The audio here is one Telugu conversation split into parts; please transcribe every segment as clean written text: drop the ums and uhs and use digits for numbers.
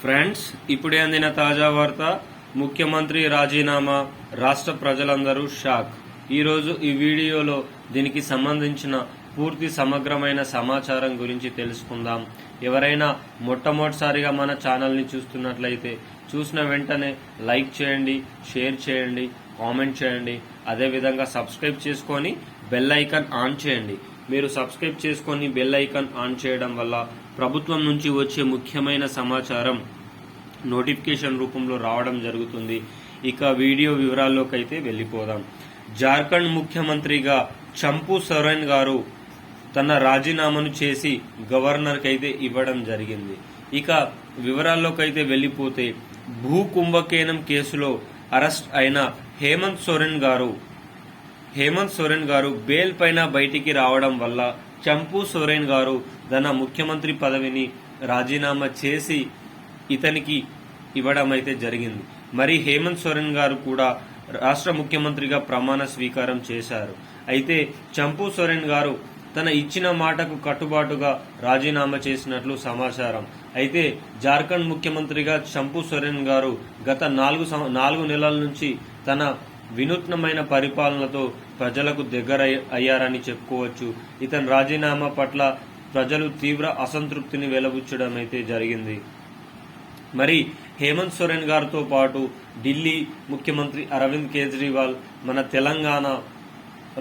ఫ్రెండ్స్, ఇప్పుడే అందిన తాజా వార్త. ముఖ్యమంత్రి రాజీనామా, రాష్ట్ర ప్రజలందరూ షాక్. ఈరోజు ఈ వీడియోలో దీనికి సంబంధించిన పూర్తి సమగ్రమైన సమాచారం గురించి తెలుసుకుందాం. ఎవరైనా మొట్టమొదటిసారిగా మన ఛానల్ని చూస్తున్నట్లయితే చూసిన వెంటనే లైక్ చేయండి, షేర్ చేయండి, కామెంట్ చేయండి. అదేవిధంగా సబ్స్క్రైబ్ చేసుకొని బెల్ ఐకాన్ ఆన్ చేయండి. మీరు సబ్స్క్రైబ్ చేసుకొని బెల్ ఐకాన్ ఆన్ చేయడం వల్ల ప్రభుత్వం నుంచి వచ్చే ముఖ్యమైన సమాచారం నోటిఫికేషన్ రూపంలో రావడం జరుగుతుంది. ఇక వీడియో వివరాల్లోకి అయితే వెళ్ళిపోదాం. జార్ఖండ్ ముఖ్యమంత్రిగా చంపు సోరెన్ గారు తన రాజీనామాను చేసి గవర్నర్కి అయితే ఇవ్వడం జరిగింది. ఇక వివరాల్లోకి అయితే వెళ్ళిపోతే, భూ కుంభకోణం కేసులో అరెస్ట్ అయిన హేమంత్ సోరెన్ గారు బెయిల్ పైన బయటికి రావడం వల్ల చంపు సోరెన్ గారు తన ముఖ్యమంత్రి పదవిని రాజీనామా చేసి ఇతనికి ఇవ్వడం అయితే జరిగింది. మరి హేమంత్ సోరెన్ గారు కూడా రాష్ట్ర ముఖ్యమంత్రిగా ప్రమాణ స్వీకారం చేశారు. అయితే చంపు సోరెన్ గారు తన ఇచ్చిన మాటకు కట్టుబాటుగా రాజీనామా చేసినట్లు సమాచారం. అయితే జార్ఖండ్ ముఖ్యమంత్రిగా చంపు సోరెన్ గారు గత 4 నెలల నుంచి తన వినూత్నమైన పరిపాలనతో ప్రజలకు దగ్గర అయ్యారని చెప్పుకోవచ్చు. ఇతని రాజీనామా పట్ల ప్రజలు తీవ్ర అసంతృప్తిని వెలబుచ్చడం అయితే జరిగింది. మరి హేమంత్ సోరెన్ గారితో పాటు ఢిల్లీ ముఖ్యమంత్రి అరవింద్ కేజ్రీవాల్, మన తెలంగాణ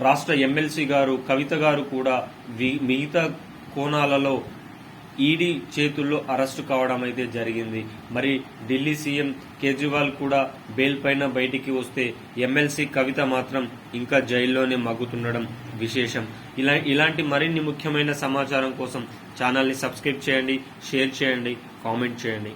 రాష్ట్ర ఎమ్మెల్సీ గారు కవిత గారు కూడా మిగతా కోణాలలో ఈడీ చేతుల్లో అరెస్టు కావడం అయితే జరిగింది. మరి ఢిల్లీ సీఎం కేజ్రీవాల్ కూడా బెయిల్ పైన బయటికి వస్తే ఎమ్మెల్సీ కవిత మాత్రం ఇంకా జైల్లోనే మగ్గుతుండడం విశేషం. ఇలాంటి మరిన్ని ముఖ్యమైన సమాచారం కోసం ఛానల్ని సబ్స్క్రైబ్ చేయండి, షేర్ చేయండి, కామెంట్ చేయండి.